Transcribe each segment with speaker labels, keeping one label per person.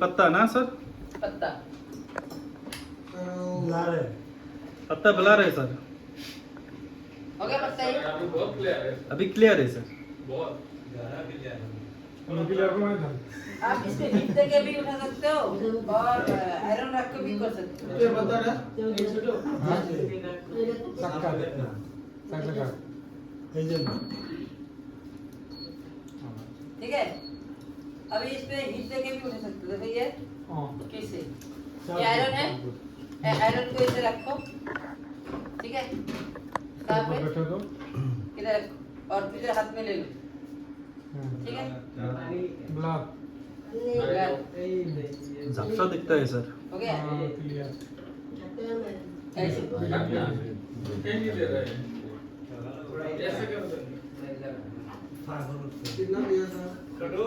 Speaker 1: पत्ता ना सर,
Speaker 2: पत्ता
Speaker 3: ब्लर है।
Speaker 1: पत्ता ब्लर है सर।
Speaker 2: हो गया पत्ता ये?
Speaker 4: अभी बहुत क्लियर है,
Speaker 1: अभी क्लियर है सर।
Speaker 4: बहुत
Speaker 3: ज़्यादा क्लियर है।
Speaker 2: आप इसको हिट देके भी उठा सकते हो और आयरन रख के भी कर सकते हो।
Speaker 3: ये बता ना। हाँ जी।
Speaker 5: सक्का सक्का
Speaker 3: ये जो
Speaker 2: ठीक है, अभी इस पे हिट देके भी उठा सकते हो। देखो ये
Speaker 5: हां
Speaker 2: कैसे, ये आयरन है, आयरन को इसे रखो, ठीक है, कहाँ पे
Speaker 5: बैठो तो
Speaker 2: इधर रखो और फिर हाथ में ले लो, ठीक है।
Speaker 5: ब्लर
Speaker 1: झपसा दिखता है सर।
Speaker 2: हो गया
Speaker 5: क्लियर
Speaker 2: ऐसे
Speaker 4: कहीं दे रहा है, ऐसे कर दो।
Speaker 3: कितना दिया था?
Speaker 4: कटो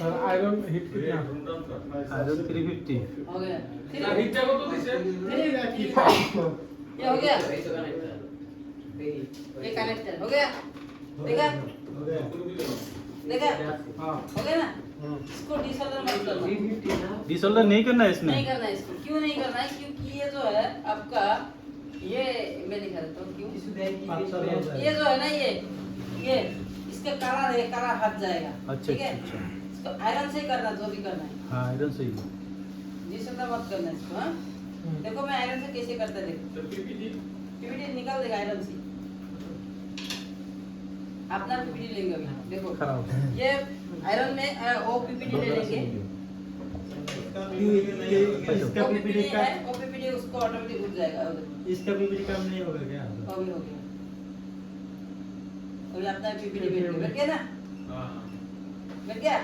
Speaker 5: और आयरन हिट कितना
Speaker 1: आयरन 350।
Speaker 2: हो गया। फिर
Speaker 4: हिट जाओ तो दिसे
Speaker 2: ये हो गया, ये कनेक्टर हो गया, देखा
Speaker 3: हो गया।
Speaker 2: देखा,
Speaker 5: हां
Speaker 2: हो गया ना। इसको डिसोल्डर मत करना,
Speaker 1: डिसोल्डर नहीं करना है इसमें।
Speaker 2: नहीं करना है इसको। क्यों नहीं करना है? क्योंकि ये जो है आपका, ये मैं दिखा देता हूँ क्यों। ये जो है ना, ये इसका काला है, काला हट जाएगा।
Speaker 1: अच्छा
Speaker 2: ठीक है,
Speaker 1: अच्छा।
Speaker 2: इसको आयरन से ही करना, जो भी करना है।
Speaker 1: हाँ आयरन से ही।
Speaker 2: डिसोल्डर मत करना इसको। हाँ देखो मैं आयरन से कैसे करता है, देखो
Speaker 4: तो पीपीटी
Speaker 2: पीपीटी निकाल देगा आयरन से। अपना पीपीटी लेंगे अभी, देखो
Speaker 1: खराब।
Speaker 2: ये आयरन में वो पीपीटी ले लेंगे।
Speaker 3: इसका
Speaker 2: वो
Speaker 3: पीपीटी
Speaker 2: पीपीटी
Speaker 3: का
Speaker 2: है, वो पीपीटी उसको ऑटोमेटिक उठ जाएगा उधर।
Speaker 3: इसका पीपीटी कम नहीं होगा क्या?
Speaker 2: अभी हो गया, अभी अपना पीपीटी बैठ गया ना,
Speaker 4: हां
Speaker 2: बैठ गया।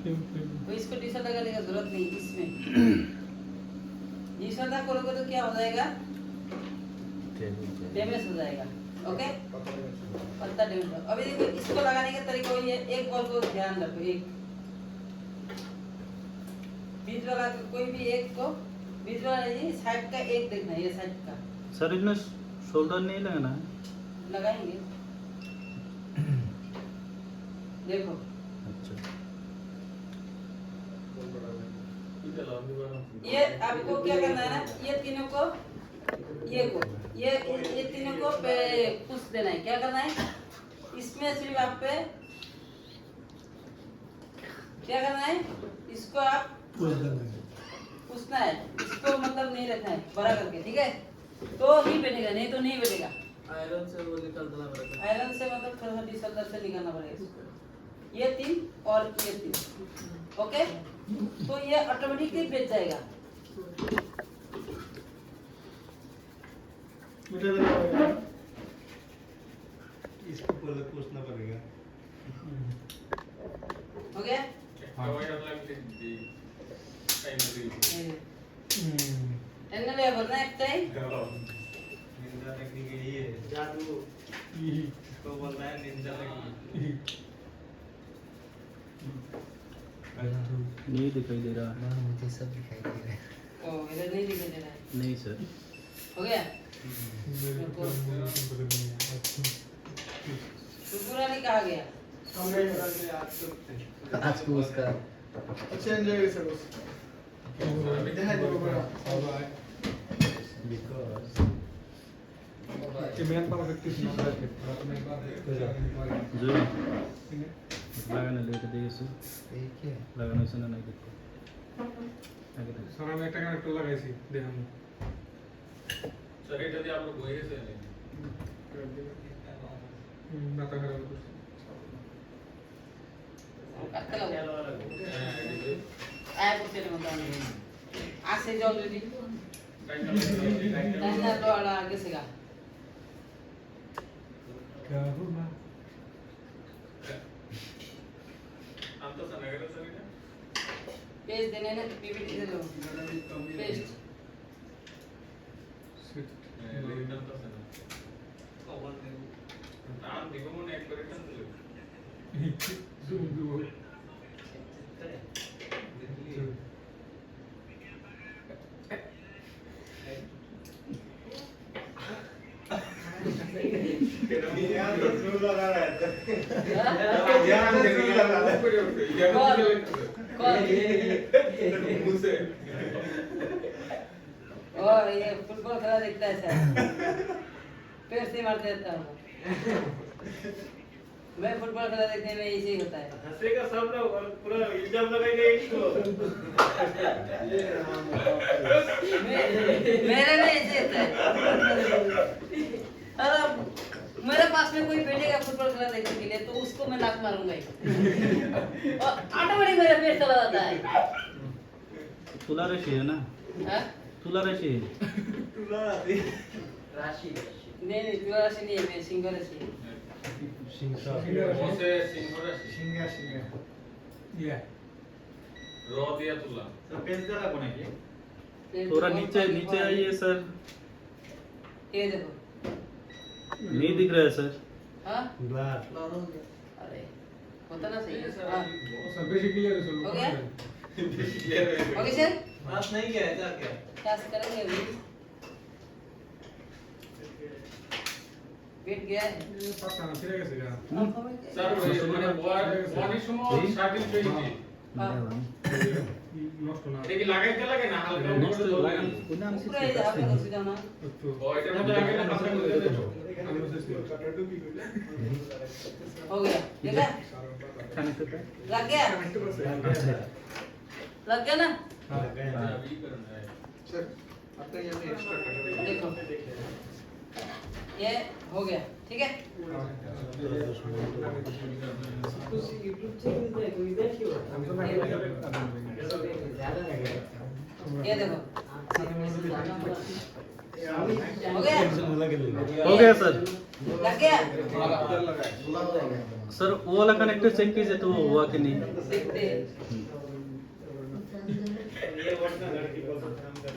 Speaker 2: तो इसको डिसोल्डर करने की जरूरत नहीं इसमें। डिसोल्डर करोगे तो क्या हो जाएगा, डैमेज हो जाएगा। ओके, पत्ता डैमेज। अभी देखो इसको लगाने का तरीका वही है। एक बॉल को ध्यान रखो, एक बीच वाला कोई भी एक को, बीच वाला नहीं, साइड का एक देखना है, ये साइड का
Speaker 1: सर इसमें शोल्डर नहीं लगाना है।
Speaker 2: लगाएंगे। देखो
Speaker 1: अच्छा।
Speaker 2: ये आपको क्या करना है ना, ये तीनों को, ये तीनों को पे पुश देना है। क्या करना है इसमें, सिर्फ आप पे क्या करना है, इसको आप पूछना है, इसको मतलब नहीं रखना है बड़ा करके, ठीक है, तो ही बनेगा, नहीं तो नहीं बनेगा।
Speaker 3: आयरन से वो निकाल देना पड़ेगा।
Speaker 2: आयरन से मतलब थोड़ा सा डिसोल्डर से निकालना पड़ेगा इसको। ये तीन और ये तीन, ओके, तो ये ऑटोमेटिकली बेच जाएगा।
Speaker 3: इसको पहले पूछना पड़ेगा।
Speaker 2: हो गया। एनले भरना एक टाइम।
Speaker 3: निंजा टेक्निक यही है, जादू इसको बोल रहा है निंजा टेक्निक।
Speaker 1: नहीं दिखाई दे रहा।
Speaker 6: मुझे सब दिखाई दे रहा है।
Speaker 2: ओ इधर नहीं दिखाई दे रहा है।
Speaker 1: नहीं सर।
Speaker 2: हो गया। सुपुरा ने कहा गया।
Speaker 6: आज को उसका
Speaker 3: अच्छा एंजॉय कर सको। देखा जो बड़ा
Speaker 1: बिकॉज
Speaker 5: चिमेन पर व्यक्ति सुना है
Speaker 1: जो लगाने लेके देखिए सर,
Speaker 6: देखिए
Speaker 1: लगाने से नहीं देखो आगे देखो।
Speaker 5: সারা আমি একটা কানেক্টর লাগাইছি দেখুন
Speaker 4: सर এটা দিয়ে আমরা বই গেছে
Speaker 5: মাথা খারাপ করছে
Speaker 2: कत्ता लगा। आया कुछ नहीं होता। आज से जाओ जल्दी। ना तो आड़ा आगे से गा।
Speaker 5: क्या हुआ
Speaker 4: हम तो सनगर सर ने
Speaker 2: पेज देने ने पीपीटी से लो। पेस्ट।
Speaker 4: लेकिन तो सर कवर दे नाम दिगो ने एक्सपेरिमेंट ले
Speaker 5: জুম দিব
Speaker 3: यार लगा रहा है
Speaker 2: हाँ?
Speaker 3: ध्यान से लगा रहा है
Speaker 4: मुझसे
Speaker 2: और ये फुटबॉल खेला देखता है सर पैर से मार देता हूँ मैं फुटबॉल खेला देखने में ऐसे ही होता है
Speaker 3: हंसेगा सब लोग और पूरा इल्जाम लगाएगा एक को
Speaker 2: मेरे में ऐसे होता है और अब मेरे पास में कोई बैठेगा फुटबॉल खेला देखने के लिए तो उसको मैं लात मारूंगा ही और ऑटोमेटिक मेरा पेट चला जाता है
Speaker 1: तुला राशि है ना,
Speaker 2: हाँ?
Speaker 1: तुला राशि है।
Speaker 2: नहीं नहीं तुला राशि नहीं है मैं सिंह राशि है
Speaker 4: मोसे सिंह राशि
Speaker 5: या
Speaker 4: रो दिया तुला
Speaker 1: थोड़ा नीचे नीचे आइए सर,
Speaker 2: ये देखो
Speaker 1: नहीं दिख रहा है सर।
Speaker 2: हाँ
Speaker 3: ब्लड
Speaker 2: अरे होता ना सही
Speaker 4: सर
Speaker 2: हाँ
Speaker 5: सब क्लियर है
Speaker 2: हो गया?
Speaker 5: सर
Speaker 2: ओके सर
Speaker 3: पास नहीं किया है क्या
Speaker 2: क्या करेंगे अभी वेट गया है
Speaker 5: पता ना फिर कैसे गया
Speaker 4: सर মানে বনের সময় শাকিল পেয়েছি
Speaker 5: নষ্ট না
Speaker 4: এটা কি লাগাইতে লাগে না হালকা
Speaker 1: नेक्स्ट
Speaker 4: করে
Speaker 1: लाइन पुन्हा आमचे
Speaker 2: पूरा ये आप लोग सीधा ना
Speaker 5: তো
Speaker 4: ওইটার মধ্যে লাগে না পাতলা করে দেবো
Speaker 2: हो गया देखा
Speaker 1: कनेक्ट है।
Speaker 2: लग गया लग गया ना
Speaker 4: अभी करना है
Speaker 5: सर आपका ये एक्स्ट्रा
Speaker 2: देखो ये हो गया ठीक है ये देखो हो गया
Speaker 1: हो गया सर।
Speaker 2: लग गया
Speaker 1: सर वो वाला कनेक्टर चेक कीजिए तो हुआ कि नहीं।
Speaker 2: देखते हैं।
Speaker 3: ये वर्षा लड़की को काम कर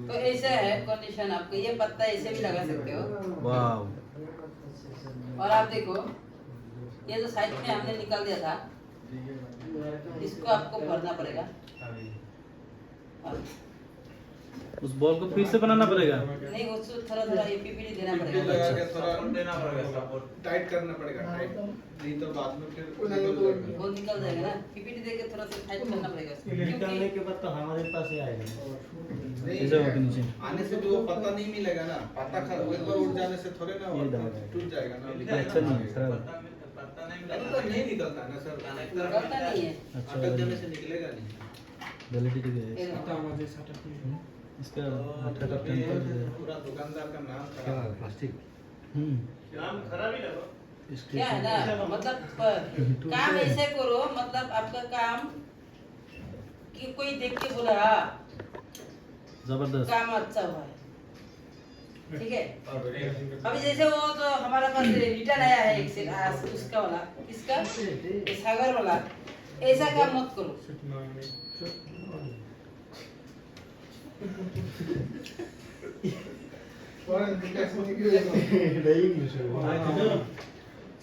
Speaker 2: तो ऐसा है कंडीशन आपको ये पत्ता ऐसे भी लगा सकते हो
Speaker 1: वाह,
Speaker 2: और आप देखो ये जो साइड में हमने निकाल दिया था इसको आपको भरना पड़ेगा
Speaker 1: उस बॉल को फिर से बनाना पड़ेगा।
Speaker 2: नहीं उसको थोड़ा थोड़ा ये पीपीटी देना पड़ेगा
Speaker 3: देना पड़ेगा सपोर्ट
Speaker 5: टाइट करना पड़ेगा टाइट नहीं तो बाद में फिर
Speaker 2: वो निकल जाएगा ना पीपीटी देके थोड़ा सा टाइट करना पड़ेगा
Speaker 3: निकालने
Speaker 2: क्योंकि
Speaker 3: के बाद तो हमारे पास ही आएगा
Speaker 1: ऐसे होगा कि नीचे।
Speaker 5: आने से भी वो पता नहीं मिलेगा ना पता एक बार उठ जाने से थोड़े ना
Speaker 1: ये दाग है।
Speaker 5: टूट जाएगा ना
Speaker 1: ये अच्छा नहीं है, खराब है।
Speaker 3: पता नहीं
Speaker 5: अरे तो नहीं निकलता ना सर
Speaker 2: निकलता नहीं है
Speaker 1: अच्छा
Speaker 5: अटक जाने से निकलेगा नहीं
Speaker 1: वैलिडिटी है
Speaker 2: ये देखो।
Speaker 1: इसका 18%
Speaker 5: पूरा दुकानदार का नाम खराब है
Speaker 6: प्लास्टिक
Speaker 3: नाम खराब ही लगा
Speaker 2: क्या है ना मतलब काम ऐसे करो मतलब आपका काम कि कोई देख के बोला हाँ
Speaker 1: जबरदस्त।
Speaker 2: काम अच्छा हुआ है ठीक है अभी जैसे वो तो हमारा पास रिटर्न आया है एक से उसका वाला किसका ये सागर वाला ऐसा काम मत करो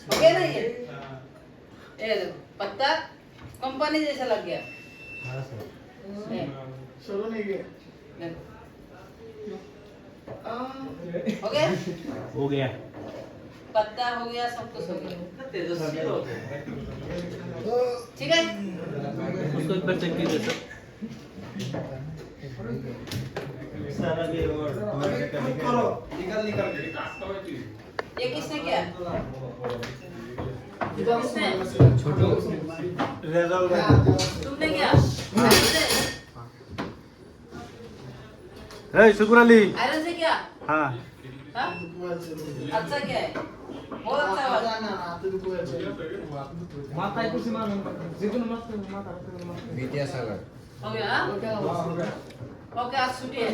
Speaker 2: ओके ना ये देखो पत्ता कंपनी जैसा लग गया
Speaker 3: हाँ सर
Speaker 2: ये,
Speaker 5: चलो नहीं गए
Speaker 2: देखो हो गया
Speaker 1: हो गया।
Speaker 2: पत्ता हो गया सब कुछ हो गया ठीक है
Speaker 1: उसको एक बार चेक कीजिए सर।
Speaker 3: सारा भी और
Speaker 5: निकल निकल के
Speaker 4: কাজটা হয়েছে
Speaker 2: ये किसने किया किसने
Speaker 3: रेजल्ट
Speaker 2: तुमने किया
Speaker 1: शुक्र अली।
Speaker 2: आयरन से किया
Speaker 1: हाँ
Speaker 2: हाँ अच्छा क्या है बहुत अच्छा हुआ
Speaker 6: विद्यासागर
Speaker 2: हो गया हाँ? ओके आज छुट्टी है